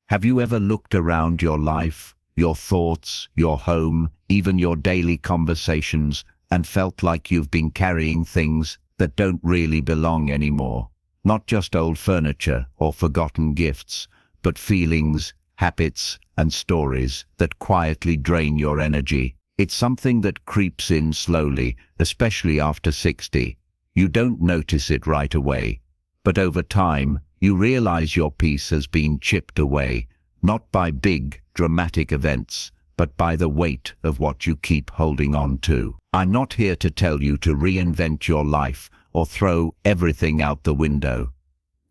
Have you ever looked around your life, your thoughts, your home, even your daily conversations, and felt like you've been carrying things that don't really belong anymore? Not just old furniture or forgotten gifts, but feelings, habits, and stories that quietly drain your energy. It's something that creeps in slowly, especially after 60. You don't notice it right away, but over time, you realize your peace has been chipped away, not by big, dramatic events, but by the weight of what you keep holding on to. I'm not here to tell you to reinvent your life or throw everything out the window.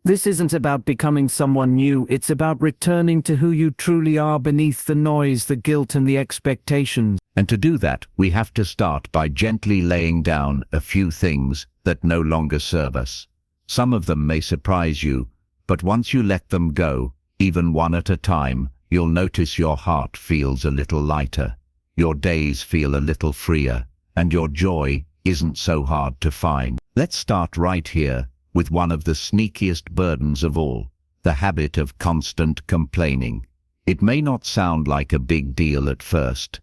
This isn't about becoming someone new, it's about returning to who you truly are beneath the noise, the guilt, and the expectations. And to do that, we have to start by gently laying down a few things that no longer serve us. Some of them may surprise you, but once you let them go, even one at a time, you'll notice your heart feels a little lighter, your days feel a little freer, and your joy isn't so hard to find. Let's start right here with one of the sneakiest burdens of all, the habit of constant complaining. It may not sound like a big deal at first.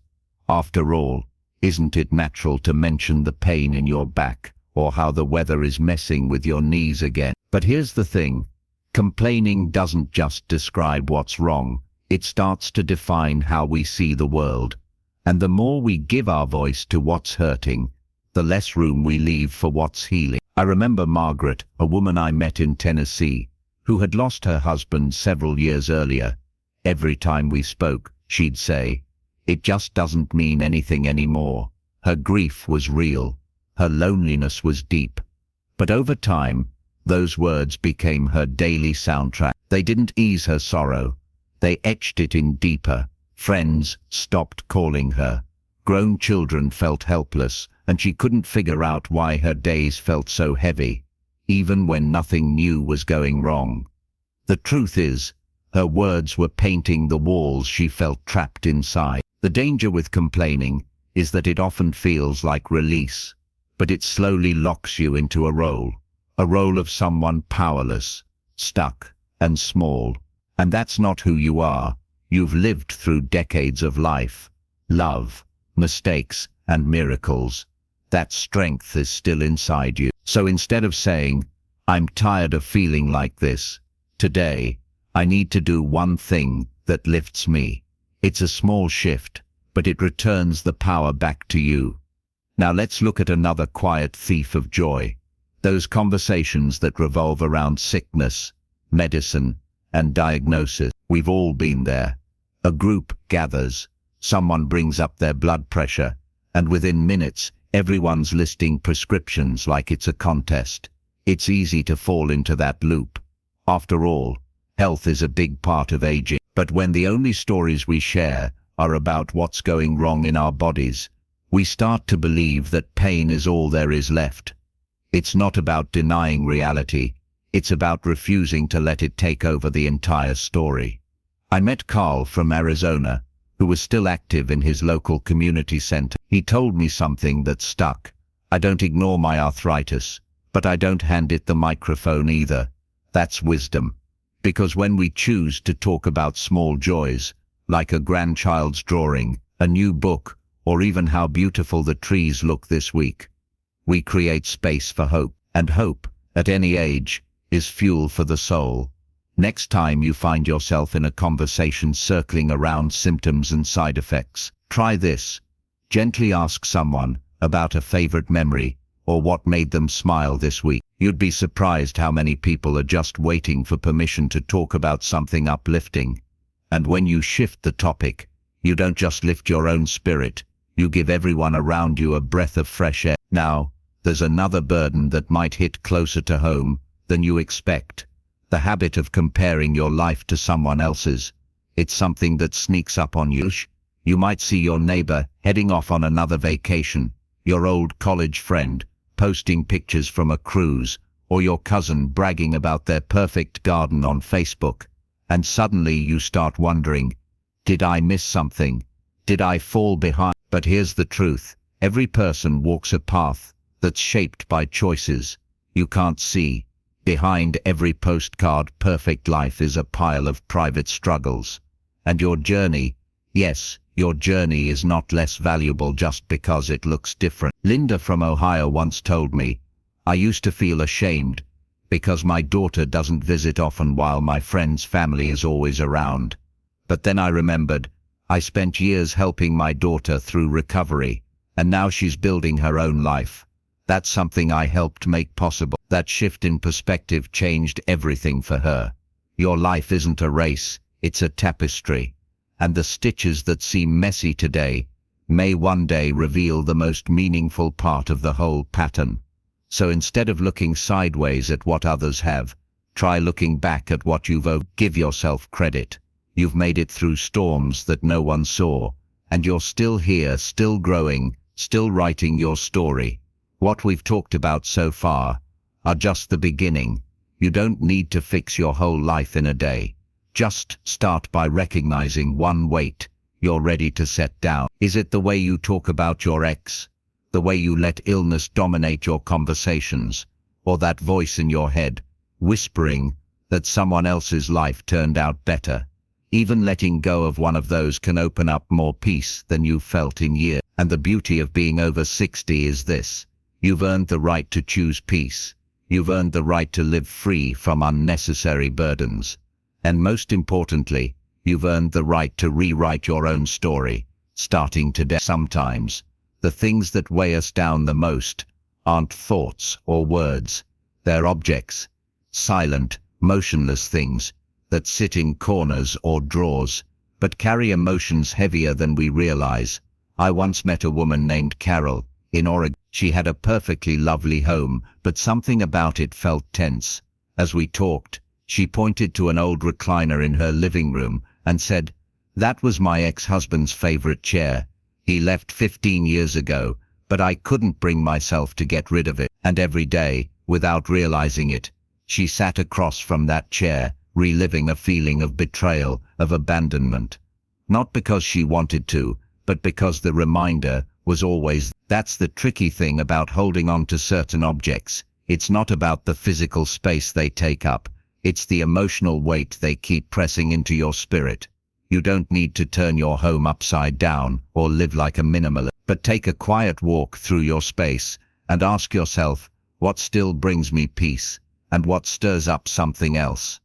After all, isn't it natural to mention the pain in your back or how the weather is messing with your knees again? But here's the thing, complaining doesn't just describe what's wrong, it starts to define how we see the world. And the more we give our voice to what's hurting, the less room we leave for what's healing. I remember Margaret, a woman I met in Tennessee, who had lost her husband several years earlier. Every time we spoke, she'd say, "It just doesn't mean anything anymore." Her grief was real. Her loneliness was deep. But over time, those words became her daily soundtrack. They didn't ease her sorrow. They etched it in deeper. Friends stopped calling her. Grown children felt helpless, and she couldn't figure out why her days felt so heavy, even when nothing new was going wrong. The truth is, her words were painting the walls she felt trapped inside. The danger with complaining is that it often feels like release, but it slowly locks you into a role of someone powerless, stuck, and small. And that's not who you are. You've lived through decades of life, love, mistakes, and miracles. That strength is still inside you. So instead of saying, "I'm tired of feeling like this," today, I need to do one thing that lifts me. It's a small shift, but it returns the power back to you. Now let's look at another quiet thief of joy. Those conversations that revolve around sickness, medicine, and diagnosis. We've all been there. A group gathers, someone brings up their blood pressure, and within minutes, everyone's listing prescriptions like it's a contest. It's easy to fall into that loop. After all, health is a big part of aging. But when the only stories we share are about what's going wrong in our bodies, we start to believe that pain is all there is left. It's not about denying reality. It's about refusing to let it take over the entire story. I met Carl from Arizona, who was still active in his local community center. He told me something that stuck. "I don't ignore my arthritis, but I don't hand it the microphone either." That's wisdom. Because when we choose to talk about small joys, like a grandchild's drawing, a new book, or even how beautiful the trees look this week, we create space for hope. And hope, at any age, is fuel for the soul. Next time you find yourself in a conversation circling around symptoms and side effects, try this. Gently ask someone about a favorite memory or what made them smile this week. You'd be surprised how many people are just waiting for permission to talk about something uplifting. And when you shift the topic, you don't just lift your own spirit, you give everyone around you a breath of fresh air. Now, there's another burden that might hit closer to home than you expect. The habit of comparing your life to someone else's. It's something that sneaks up on you. You might see your neighbor heading off on another vacation, your old college friend posting pictures from a cruise, or your cousin bragging about their perfect garden on Facebook. And suddenly you start wondering, did I miss something? Did I fall behind? But here's the truth. Every person walks a path that's shaped by choices you can't see, Behind every postcard perfect life is a pile of private struggles. And your journey, yes, your journey is not less valuable just because it looks different. Linda from Ohio once told me, "I used to feel ashamed because my daughter doesn't visit often while my friend's family is always around. But then I remembered, I spent years helping my daughter through recovery, and now she's building her own life. That's something I helped make possible." That shift in perspective changed everything for her. Your life isn't a race, it's a tapestry. And the stitches that seem messy today may one day reveal the most meaningful part of the whole pattern. So instead of looking sideways at what others have, try looking back at what you've owed. Give yourself credit. You've made it through storms that no one saw, and you're still here, still growing, still writing your story. What we've talked about so far are just the beginning. You don't need to fix your whole life in a day. Just start by recognizing one weight you're ready to set down. Is it the way you talk about your ex? The way you let illness dominate your conversations? Or that voice in your head, whispering that someone else's life turned out better? Even letting go of one of those can open up more peace than you've felt in years. And the beauty of being over 60 is this: you've earned the right to choose peace. You've earned the right to live free from unnecessary burdens. And most importantly, you've earned the right to rewrite your own story, starting today. Sometimes, the things that weigh us down the most aren't thoughts or words. They're objects, silent, motionless things that sit in corners or drawers, but carry emotions heavier than we realize. I once met a woman named Carol in Oregon. She had a perfectly lovely home, but something about it felt tense. As we talked, she pointed to an old recliner in her living room and said, "That was my ex-husband's favorite chair. He left 15 years ago, but I couldn't bring myself to get rid of it." And every day, without realizing it, she sat across from that chair, reliving a feeling of betrayal, of abandonment. Not because she wanted to, but because the reminder was always. That's the tricky thing about holding on to certain objects. It's not about the physical space they take up. It's the emotional weight they keep pressing into your spirit. You don't need to turn your home upside down or live like a minimalist, but take a quiet walk through your space and ask yourself, what still brings me peace, and what stirs up something else?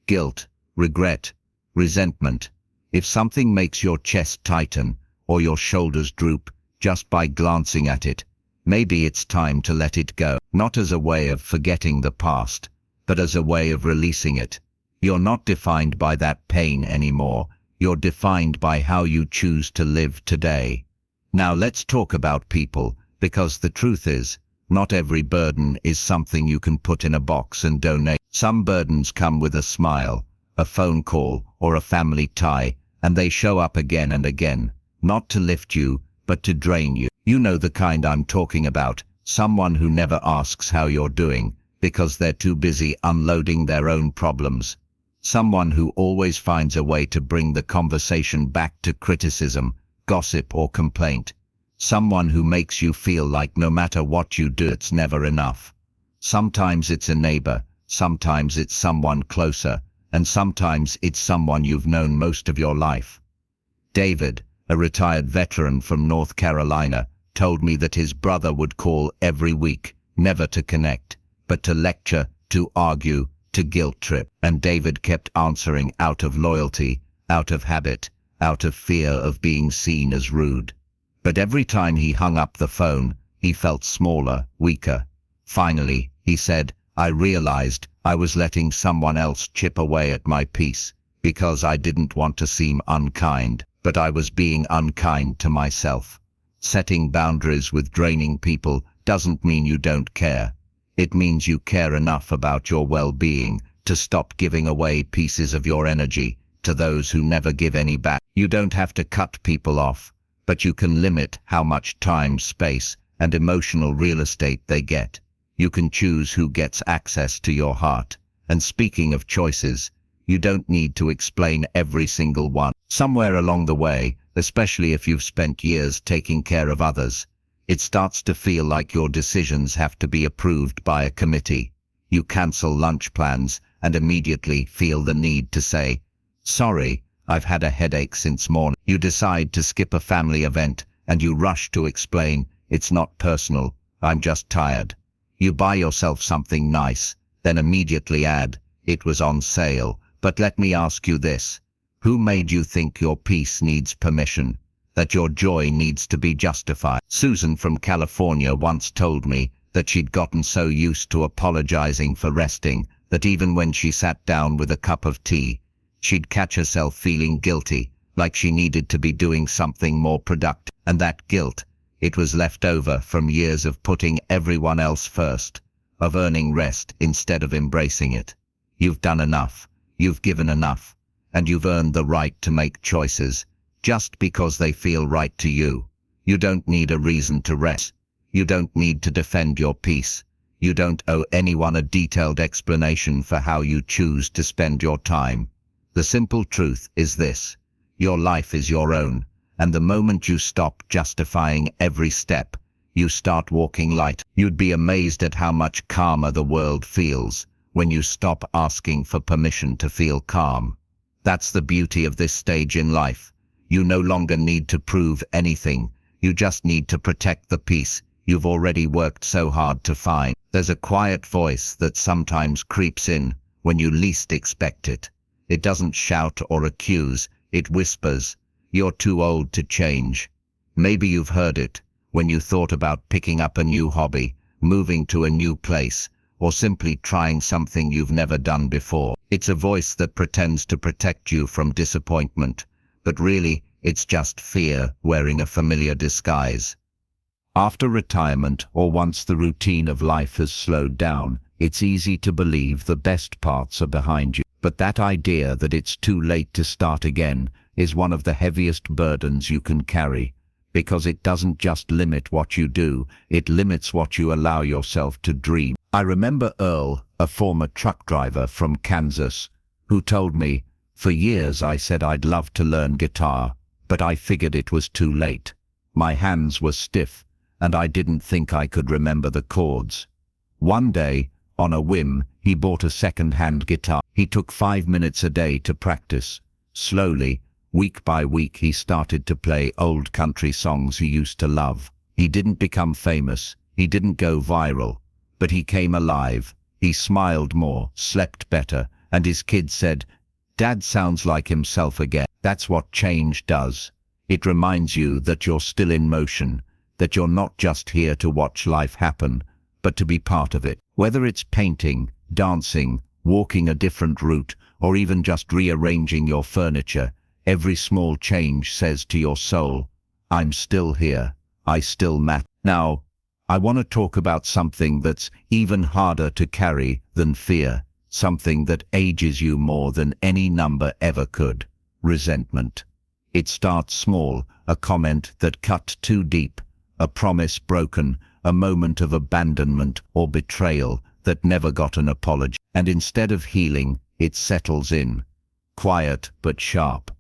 Guilt, regret, resentment. If something makes your chest tighten or your shoulders droop just by glancing at it, maybe it's time to let it go. Not as a way of forgetting the past, but as a way of releasing it. You're not defined by that pain anymore. You're defined by how you choose to live today. Now let's talk about people, because the truth is, not every burden is something you can put in a box and donate. Some burdens come with a smile, a phone call, or a family tie, and they show up again and again, not to lift you, but to drain you. You know the kind I'm talking about, someone who never asks how you're doing, because they're too busy unloading their own problems. Someone who always finds a way to bring the conversation back to criticism, gossip, or complaint. Someone who makes you feel like no matter what you do, it's never enough. Sometimes it's a neighbor, sometimes it's someone closer, and sometimes it's someone you've known most of your life. David, a retired veteran from North Carolina, told me that his brother would call every week, never to connect, but to lecture, to argue, to guilt trip. And David kept answering out of loyalty, out of habit, out of fear of being seen as rude. But every time he hung up the phone, he felt smaller, weaker. Finally, he said, "I realized I was letting someone else chip away at my peace, because I didn't want to seem unkind, but I was being unkind to myself." Setting boundaries with draining people doesn't mean you don't care. It means you care enough about your well-being to stop giving away pieces of your energy to those who never give any back. You don't have to cut people off, but you can limit how much time, space, and emotional real estate they get. You can choose who gets access to your heart. And speaking of choices, you don't need to explain every single one. Somewhere along the way, especially if you've spent years taking care of others, it starts to feel like your decisions have to be approved by a committee. You cancel lunch plans and immediately feel the need to say, "Sorry, I've had a headache since morning." You decide to skip a family event and you rush to explain, "It's not personal, I'm just tired." You buy yourself something nice, then immediately add, "It was on sale." But let me ask you this. Who made you think your peace needs permission, that your joy needs to be justified? Susan from California once told me that she'd gotten so used to apologizing for resting that even when she sat down with a cup of tea, she'd catch herself feeling guilty, like she needed to be doing something more productive. And that guilt, it was left over from years of putting everyone else first, of earning rest instead of embracing it. You've done enough, you've given enough, and you've earned the right to make choices, just because they feel right to you. You don't need a reason to rest. You don't need to defend your peace. You don't owe anyone a detailed explanation for how you choose to spend your time. The simple truth is this: your life is your own, and the moment you stop justifying every step, you start walking light. You'd be amazed at how much calmer the world feels when you stop asking for permission to feel calm. That's the beauty of this stage in life. You no longer need to prove anything. You just need to protect the peace you've already worked so hard to find. There's a quiet voice that sometimes creeps in when you least expect it. It doesn't shout or accuse, it whispers, "You're too old to change." Maybe you've heard it when you thought about picking up a new hobby, moving to a new place, or simply trying something you've never done before. It's a voice that pretends to protect you from disappointment, but really, it's just fear wearing a familiar disguise. After retirement, or once the routine of life has slowed down, it's easy to believe the best parts are behind you. But that idea that it's too late to start again is one of the heaviest burdens you can carry, because it doesn't just limit what you do, it limits what you allow yourself to dream. I remember Earl, a former truck driver from Kansas, who told me, "For years I said I'd love to learn guitar, but I figured it was too late. My hands were stiff, and I didn't think I could remember the chords." One day, on a whim, he bought a second-hand guitar. He took 5 minutes a day to practice. Slowly, week by week, he started to play old country songs he used to love. He didn't become famous, he didn't go viral, but he came alive. He smiled more, slept better, and his kids said, "Dad sounds like himself again." That's what change does. It reminds you that you're still in motion, that you're not just here to watch life happen, but to be part of it. Whether it's painting, dancing, walking a different route, or even just rearranging your furniture, every small change says to your soul, "I'm still here, I still matter." Now, I want to talk about something that's even harder to carry than fear, something that ages you more than any number ever could: resentment. It starts small, a comment that cut too deep, a promise broken, a moment of abandonment or betrayal that never got an apology. And instead of healing, it settles in, quiet but sharp.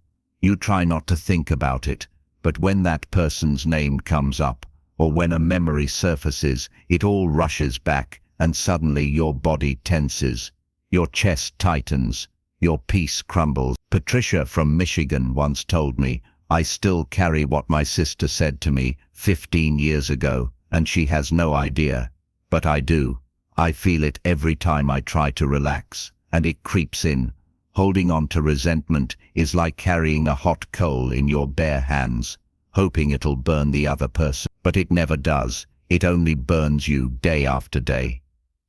You try not to think about it, but when that person's name comes up, or when a memory surfaces, it all rushes back, and suddenly your body tenses, your chest tightens, your peace crumbles. Patricia from Michigan once told me, "I still carry what my sister said to me 15 years ago, and she has no idea. But I do. I feel it every time I try to relax, and it creeps in." Holding on to resentment is like carrying a hot coal in your bare hands, hoping it'll burn the other person. But it never does. It only burns you day after day.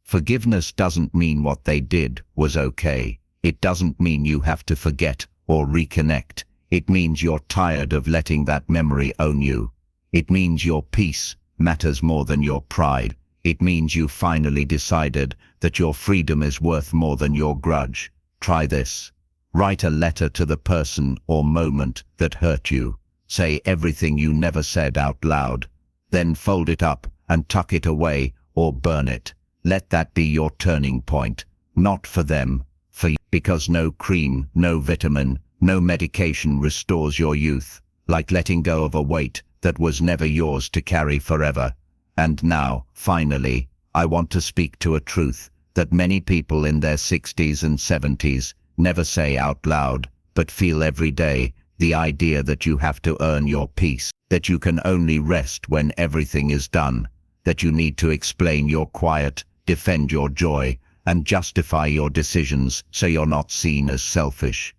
Forgiveness doesn't mean what they did was okay. It doesn't mean you have to forget or reconnect. It means you're tired of letting that memory own you. It means your peace matters more than your pride. It means you finally decided that your freedom is worth more than your grudge. Try this. Write a letter to the person or moment that hurt you. Say everything you never said out loud. Then fold it up and tuck it away or burn it. Let that be your turning point. Not for them, for you. Because no cream, no vitamin, no medication restores your youth, like letting go of a weight that was never yours to carry forever. And now, finally, I want to speak to a truth that many people in their 60s and 70s never say out loud, but feel every day: the idea that you have to earn your peace, that you can only rest when everything is done, that you need to explain your quiet, defend your joy, and justify your decisions so you're not seen as selfish.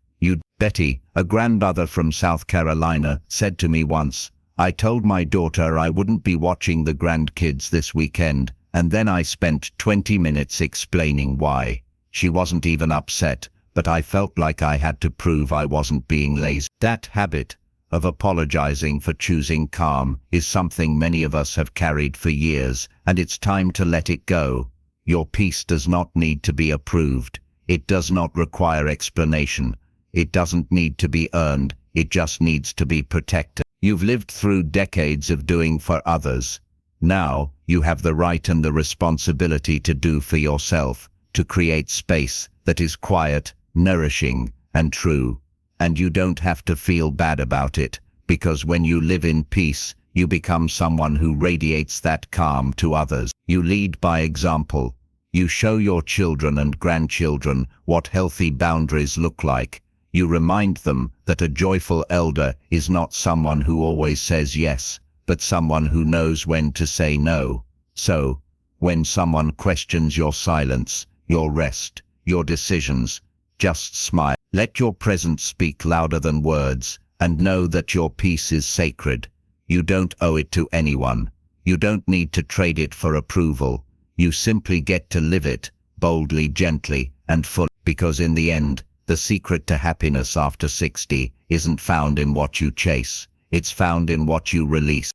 Betty, a grandmother from South Carolina, said to me once, "I told my daughter I wouldn't be watching the grandkids this weekend, and then I spent 20 minutes explaining why." She wasn't even upset, but I felt like I had to prove I wasn't being lazy. That habit of apologizing for choosing calm is something many of us have carried for years, and it's time to let it go. Your peace does not need to be approved. It does not require explanation. It doesn't need to be earned. It just needs to be protected. You've lived through decades of doing for others. Now, you have the right and the responsibility to do for yourself, to create space that is quiet, nourishing, and true. And you don't have to feel bad about it, because when you live in peace, you become someone who radiates that calm to others. You lead by example. You show your children and grandchildren what healthy boundaries look like. You remind them that a joyful elder is not someone who always says yes, but someone who knows when to say no. So, when someone questions your silence, your rest, your decisions, just smile. Let your presence speak louder than words, and know that your peace is sacred. You don't owe it to anyone. You don't need to trade it for approval. You simply get to live it, boldly, gently, and fully, because in the end, the secret to happiness after 60 isn't found in what you chase. It's found in what you release.